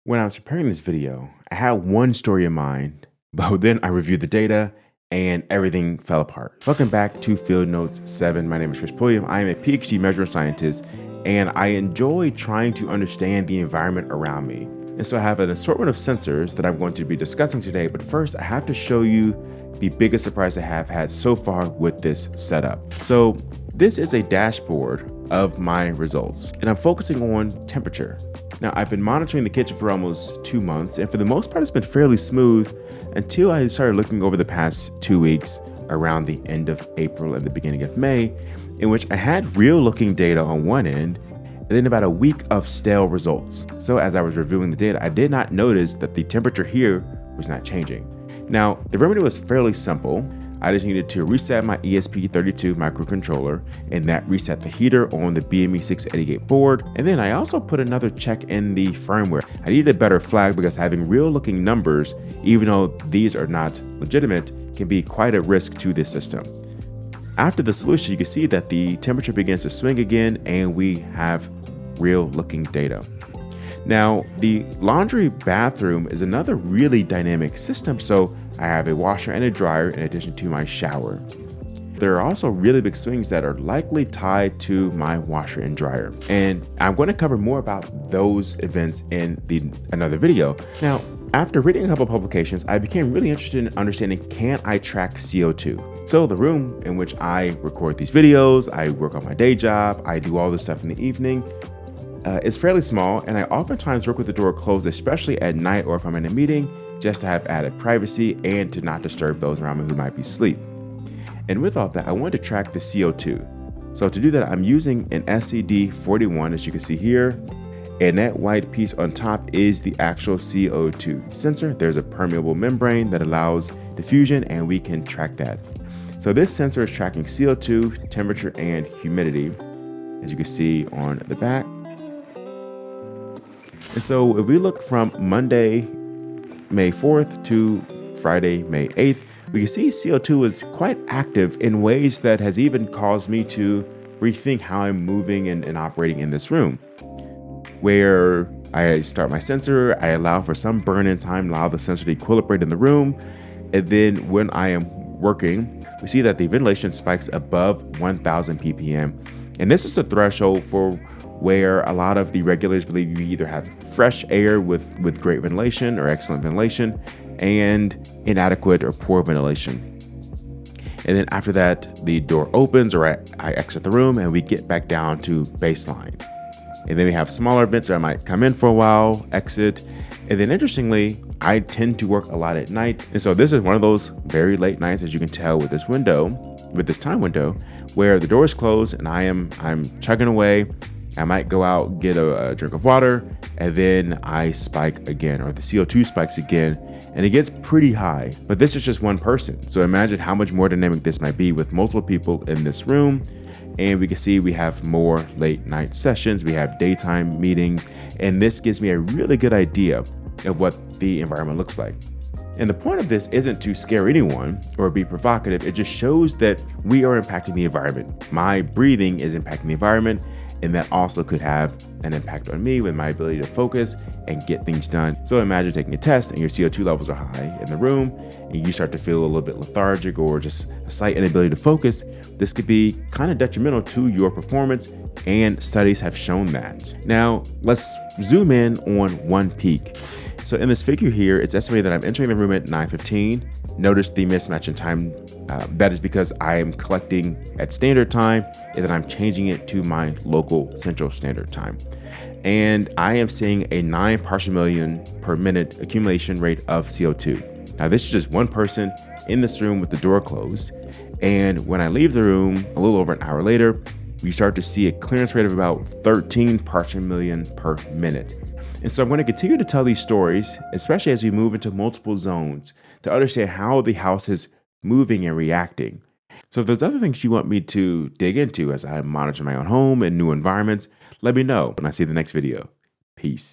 When I was preparing this video, I had one story in mind, but then I reviewed the data and everything fell apart. Welcome back to Field Notes 7. My name is Chris Pulliam. I am a PhD measurement scientist, and I enjoy trying to understand the environment around me. And so I have an assortment of sensors that I'm going to be discussing today, but first I have to show you the biggest surprise I have had so far with this setup. So this is a dashboard of my results, and I'm focusing on temperature. Now, I've been monitoring the kitchen for almost 2 months, and for the most part, it's been fairly smooth until I started looking over the past 2 weeks around the end of April and the beginning of May, in which I had real looking data on one end, and then about a week of stale results. So as I was reviewing the data, I did not notice that the temperature here was not changing. Now, the remedy was fairly simple. I just needed to reset my ESP32 microcontroller, and that reset the heater on the BME688 board. And then I also put another check in the firmware. I needed a better flag because having real looking numbers, even though these are not legitimate, can be quite a risk to this system. After the solution, you can see that the temperature begins to swing again, and we have real looking data. Now, the laundry bathroom is another really dynamic system. So I have a washer and a dryer in addition to my shower. There are also really big swings that are likely tied to my washer and dryer. And I'm going to cover more about those events in another video. Now, after reading a couple of publications, I became really interested in understanding, can I track CO2? So the room in which I record these videos, I work on my day job, I do all this stuff in the evening, it's fairly small, and I oftentimes work with the door closed, especially at night or if I'm in a meeting, just to have added privacy and to not disturb those around me who might be asleep. And with all that, I wanted to track the CO2. So to do that, I'm using an SCD41, as you can see here, and that white piece on top is the actual CO2 sensor. There's a permeable membrane that allows diffusion, and we can track that. So this sensor is tracking CO2, temperature, and humidity, as you can see on the back. And so if we look from Monday, May 4th to Friday, May 8th, we can see CO2 is quite active in ways that has even caused me to rethink how I'm moving and operating in this room. Where I start my sensor, I allow for some burn-in time, allow the sensor to equilibrate in the room. And then when I am working, we see that the ventilation spikes above 1000 ppm. And this is the threshold for where a lot of the regulators believe you either have fresh air with great ventilation or excellent ventilation and inadequate or poor ventilation. And then after that, the door opens or I exit the room and we get back down to baseline. And then we have smaller vents that I might come in for a while, exit. And then interestingly, I tend to work a lot at night. And so this is one of those very late nights, as you can tell with this window, with this time window, where the door is closed and I'm chugging away. I might go out, get a drink of water, and then I spike again, or the CO2 spikes again, and it gets pretty high. But this is just one person. So imagine how much more dynamic this might be with multiple people in this room. And we can see we have more late night sessions, we have daytime meetings, and this gives me a really good idea of what the environment looks like. And the point of this isn't to scare anyone or be provocative. It just shows that we are impacting the environment. My breathing is impacting the environment, and that also could have an impact on me with my ability to focus and get things done. So imagine taking a test and your CO2 levels are high in the room and you start to feel a little bit lethargic or just a slight inability to focus. This could be kind of detrimental to your performance, and studies have shown that. Now, let's zoom in on one peak. So in this figure here, it's estimated that I'm entering the room at 9:15. Notice the mismatch in time. That is because I am collecting at standard time and then I'm changing it to my local central standard time. And I am seeing a 9 parts per million per minute accumulation rate of CO2. Now, this is just one person in this room with the door closed. And when I leave the room a little over an hour later, we start to see a clearance rate of about 13 parts per million per minute. And so I'm going to continue to tell these stories, especially as we move into multiple zones, to understand how the house is moving and reacting. So if there's other things you want me to dig into as I monitor my own home and new environments, let me know when I see the next video. Peace.